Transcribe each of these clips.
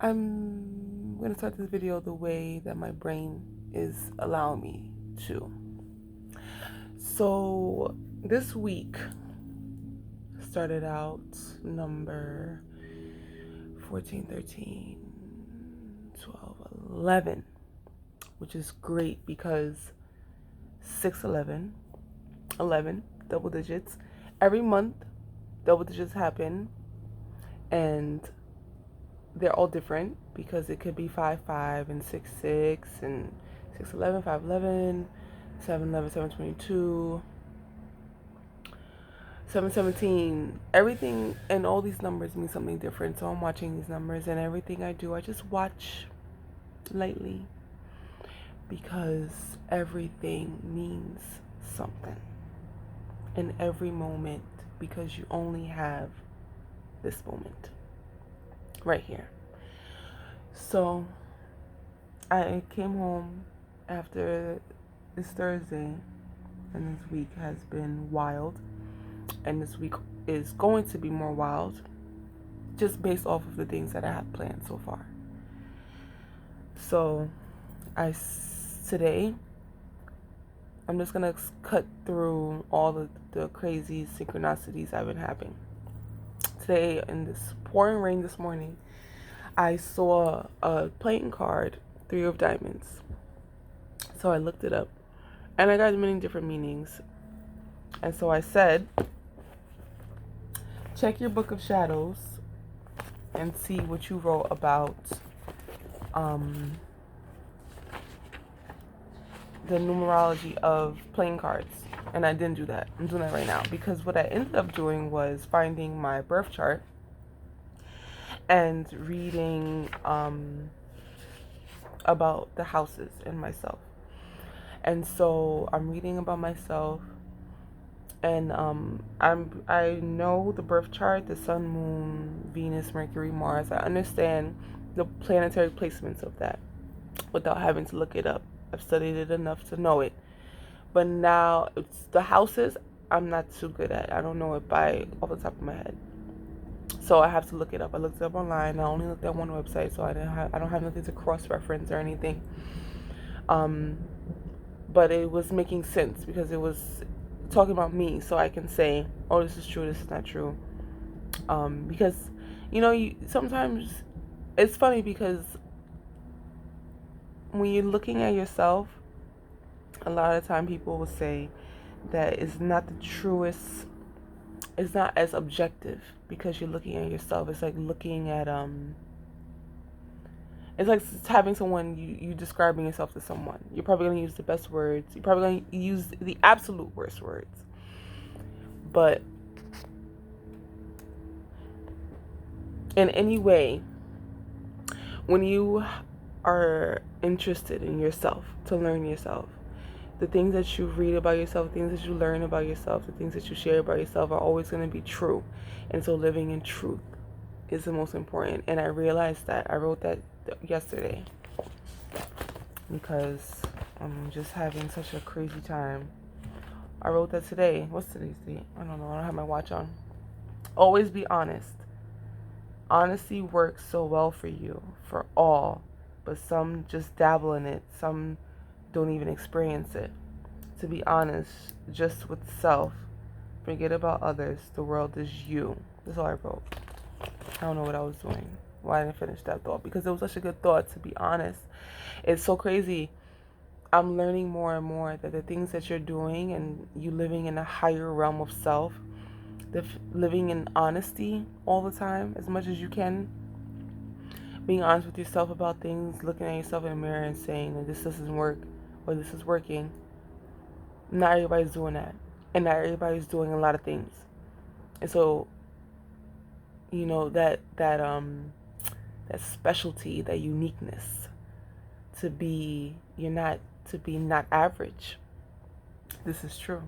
I'm going to start this video the way that my brain is allowing me to. So, this week started out number 14, 13, 12, 11, which is great because 6, 11, 11, double digits. Every month, double digits happen, and they're all different because it could be 5, 5, and 6, 6, and 6, 11, 5, 11, 7, 11, 7, 22, 7, 17. Everything and all these numbers mean something different. So I'm watching these numbers, and everything I do, I just watch lightly because everything means something in every moment because you only have this moment right here. So I came home after this Thursday, and this week has been wild, and this week is going to be more wild just based off of the things that I have planned so far. So today I'm just gonna cut through all the crazy synchronicities I've been having. Today, in this pouring rain this morning, I saw a playing card, 3 of diamonds. So I looked it up, and I got many different meanings. And so I said, check your book of shadows and see what you wrote about the numerology of playing cards. And I didn't do that. I'm doing that right now because what I ended up doing was finding my birth chart and reading about the houses and myself. And so I'm reading about myself, and I know the birth chart, the sun, moon, Venus, Mercury, Mars. I understand the planetary placements of that without having to look it up. I've studied it enough to know it. But now it's the houses I'm not too good at. I don't know it by off the top of my head. So I have to look it up. I looked it up online. I only looked at one website, so I don't have nothing to cross reference or anything. But it was making sense because it was talking about me, so I can say, oh, this is true, this is not true. Because sometimes it's funny because when you're looking at yourself, a lot of the time people will say that it's not the truest, it's not as objective because you're looking at yourself. It's like looking at it's like having someone, you describing yourself to someone. You're probably going to use the best words. You're probably going to use the absolute worst words. But in any way, when you are interested in yourself, to learn yourself, the things that you read about yourself, the things that you learn about yourself, the things that you share about yourself are always going to be true. And so living in truth is the most important. And I realized that. I wrote that yesterday because I'm just having such a crazy time. I wrote that today. What's today's date? I don't know. I don't have my watch on. Always be honest. Honesty works so well for you, for all, but some just dabble in it. Some don't even experience it. To be honest, just with self. Forget about others. The world is you. That's all I wrote. I don't know what I was doing. Why didn't I finish that thought? Because it was such a good thought, to be honest. It's so crazy. I'm learning more and more that the things that you're doing and you living in a higher realm of self, living in honesty all the time as much as you can, being honest with yourself about things, looking at yourself in the mirror and saying that this doesn't work or this is working. Not everybody's doing that, and not everybody's doing a lot of things. And so that specialty, that uniqueness, to be not average. This is true.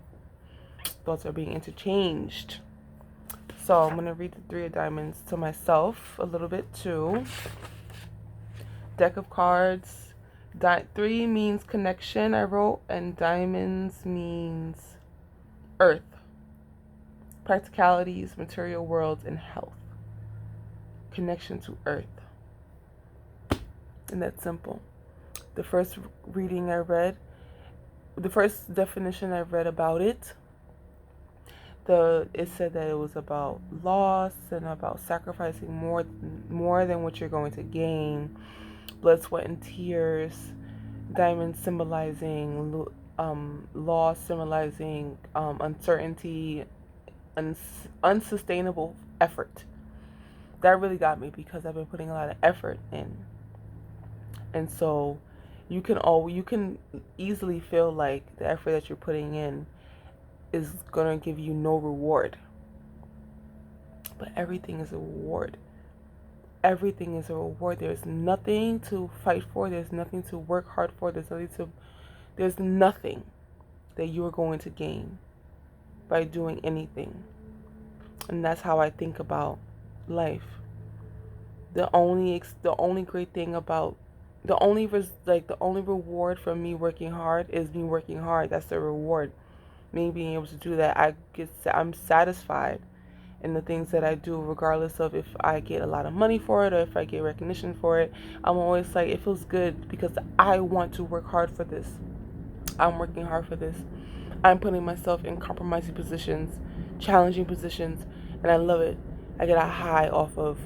Thoughts are being interchanged. So I'm going to read the 3 of diamonds to myself a little bit too. Deck of cards. 3 means connection, I wrote, and diamonds means earth, practicalities, material worlds, and health. Connection to earth. And that's simple. The first reading I read, the first definition I read about it, it said that it was about loss and about sacrificing more than what you're going to gain. Blood, sweat, and tears. Diamond symbolizing loss, symbolizing uncertainty, unsustainable effort. That really got me because I've been putting a lot of effort in, and so you can easily feel like the effort that you're putting in is gonna give you no reward, but everything is a reward. Everything is a reward. There's nothing to fight for. There's nothing to work hard for. There's nothing that you are going to gain by doing anything. And that's how I think about life. The only great thing about the only reward for me working hard is me working hard. That's the reward. Me being able to do that, I'm satisfied in the things that I do, regardless of if I get a lot of money for it or if I get recognition for it. I'm always like, it feels good because I want to work hard for this. I'm working hard for this. I'm putting myself in compromising positions, challenging positions, and I love it. I get a high off of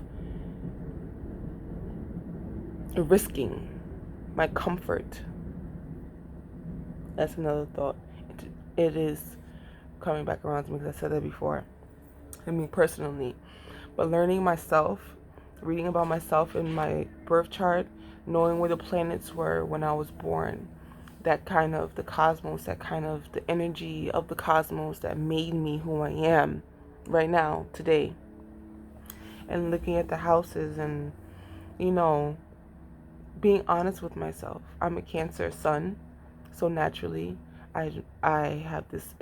risking my comfort. That's another thought. It is coming back around to me because I said that before. I mean, personally. But learning myself, reading about myself in my birth chart, knowing where the planets were when I was born, that kind of the cosmos, that kind of the energy of the cosmos that made me who I am right now, today. And looking at the houses and, you know, being honest with myself. I'm a Cancer sun, so naturally I have this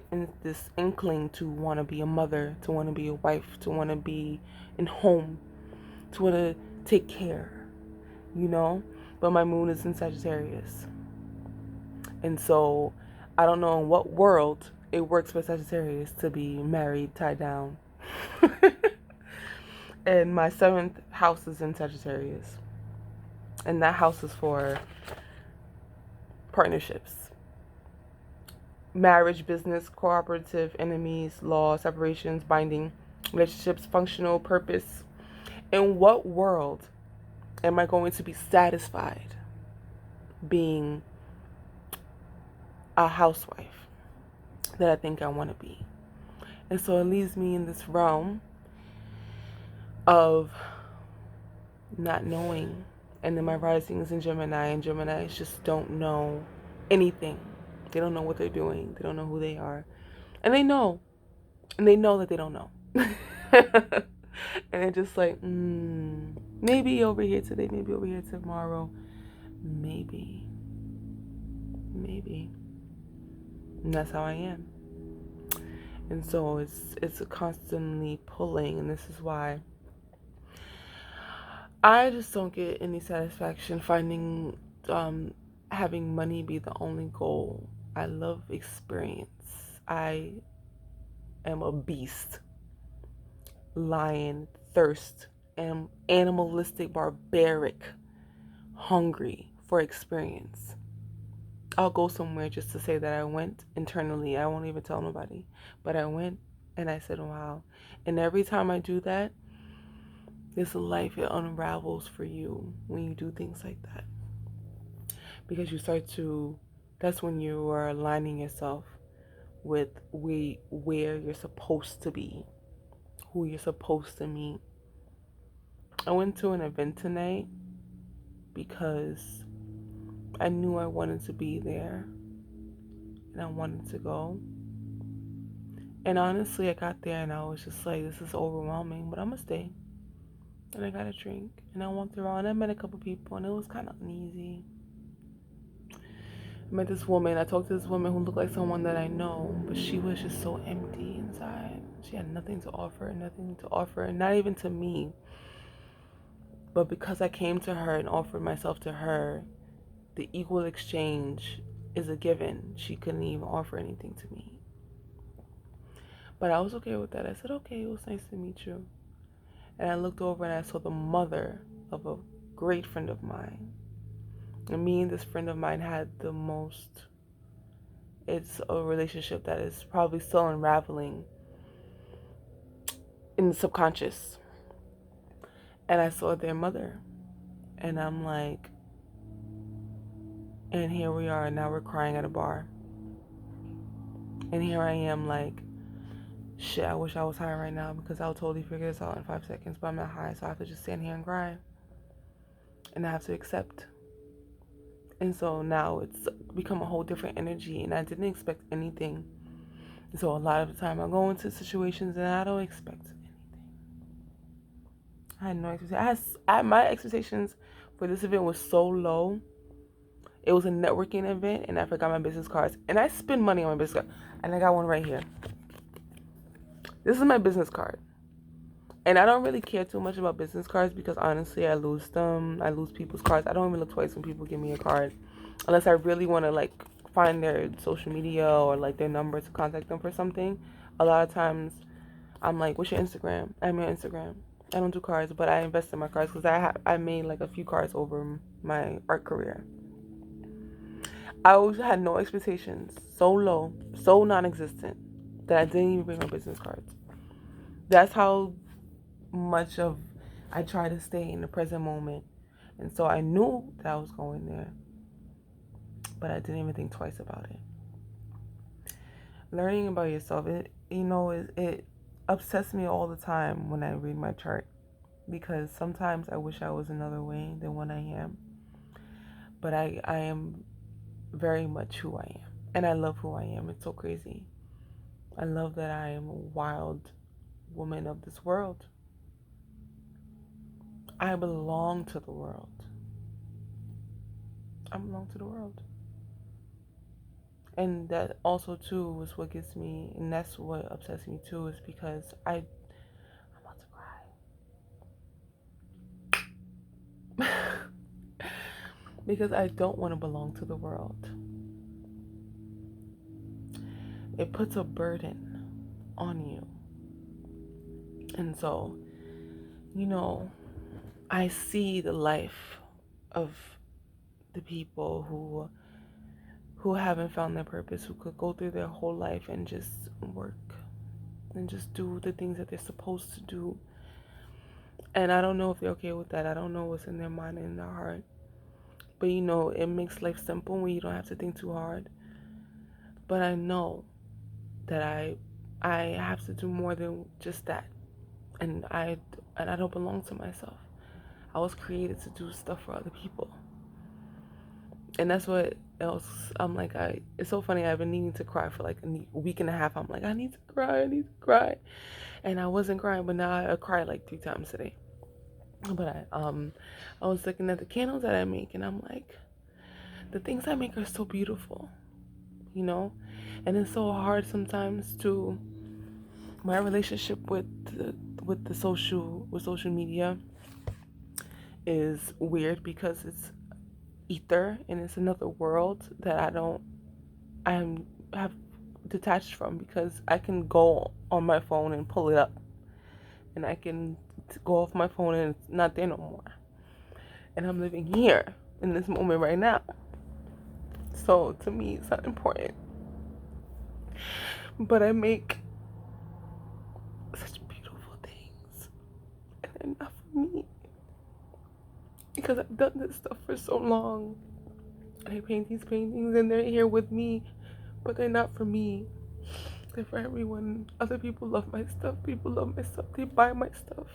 inkling to want to be a mother, to want to be a wife, to want to be in home, to want to take care, you know? But my moon is in Sagittarius. And so I don't know in what world it works for Sagittarius to be married, tied down. And my 7th house is in Sagittarius. And that house is for partnerships, marriage, business, cooperative, enemies, law, separations, binding, relationships, functional, purpose. In what world am I going to be satisfied being a housewife that I think I want to be? And so it leaves me in this realm of not knowing. And then my rising is in Gemini, and Geminis just don't know anything. They don't know what they're doing. They don't know who they are. And they know. And they know that they don't know. And it's just like, maybe over here today, maybe over here tomorrow. Maybe. And that's how I am. And so it's a constantly pulling, and this is why I just don't get any satisfaction finding having money be the only goal. I love experience. I am a beast, lion, thirst, am animalistic, barbaric, hungry for experience. I'll go somewhere just to say that I went internally. I won't even tell nobody. But I went and I said, wow. And every time I do that, this life, it unravels for you when you do things like that. Because that's when you are aligning yourself with where you're supposed to be, who you're supposed to meet. I went to an event tonight because I knew I wanted to be there and I wanted to go. And honestly, I got there and I was just like, this is overwhelming, but I'm gonna stay. And I got a drink and I walked around. I met a couple people and it was kind of uneasy. I met this woman. I talked to this woman who looked like someone that I know, but she was just so empty inside. She had nothing to offer, not even to me. But because I came to her and offered myself to her, the equal exchange is a given. She couldn't even offer anything to me. But I was okay with that. I said, okay, it was nice to meet you. And I looked over and I saw the mother of a great friend of mine. And me and this friend of mine had the most, it's a relationship that is probably still unraveling in the subconscious. And I saw their mother. And I'm like, and here we are, and now we're crying at a bar. And here I am like, shit, I wish I was high right now because I'll totally figure this out in 5 seconds, but I'm not high, so I have to just stand here and cry. And I have to accept. And so now it's become a whole different energy, and I didn't expect anything. And so a lot of the time I go into situations and I don't expect anything. I had no expectations. My expectations for this event was so low. It was a networking event, and I forgot my business cards. And I spend money on my business card. And I got one right here. This is my business card. And I don't really care too much about business cards because honestly, I lose them. I lose people's cards. I don't even look twice when people give me a card. Unless I really want to like find their social media or like their number to contact them for something. A lot of times I'm like, what's your Instagram? I'm your Instagram. I don't do cards, but I invest in my cards because I made like a few cards over my art career. I always had no expectations, so low, so non-existent that I didn't even bring my business cards. That's how much of I try to stay in the present moment. And so I knew that I was going there, but I didn't even think twice about it. Learning about yourself, it upsets me all the time when I read my chart because sometimes I wish I was another way than what I am. But I am very much who I am. And I love who I am. It's so crazy. I love that I am a wild woman of this world. I belong to the world. I belong to the world. And that also too is what gets me, and that's what upsets me too, is because I'm about to cry. Because I don't want to belong to the world. It puts a burden on you. And so, I see the life of the people who haven't found their purpose, who could go through their whole life and just work and just do the things that they're supposed to do. And I don't know if they're okay with that. I don't know what's in their mind and their heart. But it makes life simple when you don't have to think too hard. But I know that I have to do more than just that. And I don't belong to myself. I was created to do stuff for other people. And that's what else I'm like, it's so funny. I've been needing to cry for like a week and a half. I'm like, I need to cry. And I wasn't crying, but now I cried like 3 times today. But I was looking at the candles that I make, and I'm like, the things I make are so beautiful, and it's so hard sometimes to my relationship with social media is weird because it's ether and it's another world that I have detached from, because I can go on my phone and pull it up, and I can go off my phone and it's not there no more. And I'm living here in this moment right now. So to me, it's not important. But I make such beautiful things, and they're not for me. Because I've done this stuff for so long. I paint these paintings and they're here with me, but they're not for me. They're for everyone. Other people love my stuff. People love my stuff. They buy my stuff.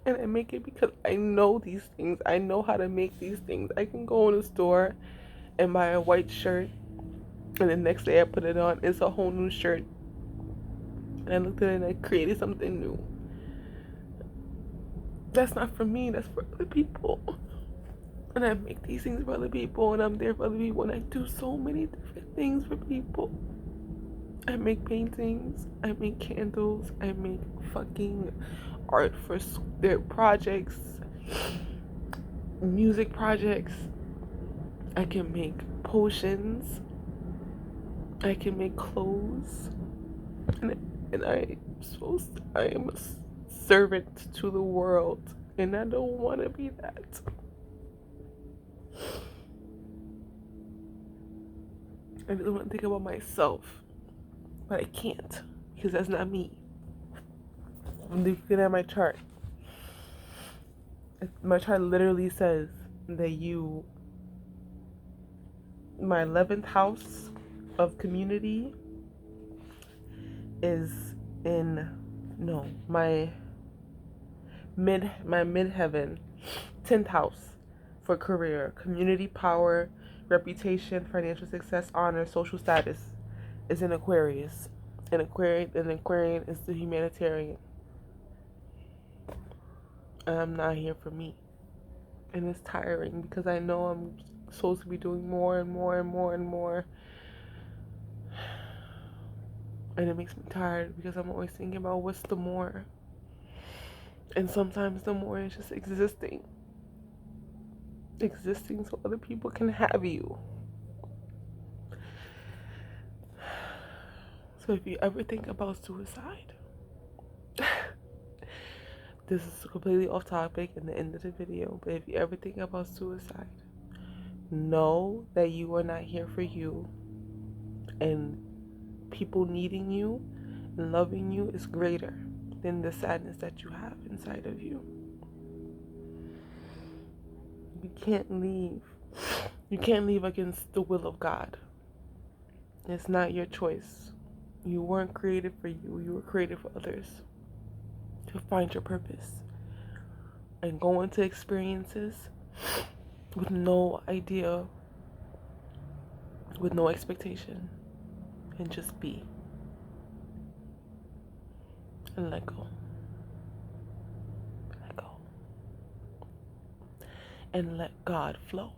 And I make it because I know these things. I know how to make these things. I can go in a store and buy a white shirt, and the next day I put it on, it's a whole new shirt. And I looked at it and I created something new. That's not for me, that's for other people. And I make these things for other people, and I'm there for other people, and I do so many different things for people. I make paintings, I make candles, I make fucking art for their projects, music projects. I can make potions, I can make clothes, and I am a servant to the world, and I don't want to be that. I really want to think about myself, but I can't because that's not me. I'm looking at my chart. My chart literally says that my 11th house of community is in, no, my midheaven, 10th house for career, community power, reputation, financial success, honor, social status is in Aquarius. And Aquarian is the humanitarian. And I'm not here for me. And it's tiring because I know I'm supposed to be doing more and more and more and more. And it makes me tired because I'm always thinking about what's the more. And sometimes the more is just existing. Existing so other people can have you. So if you ever think about suicide, this is completely off topic in the end of the video, but if you ever think about suicide, know that you are not here for you, and people needing you and loving you is greater than the sadness that you have inside of you. You can't leave. You can't leave against the will of God. It's not your choice. You weren't created for you. You were created for others. To find your purpose. And go into experiences with no idea, with no expectation. And just be. And let go. Let go. And let God flow.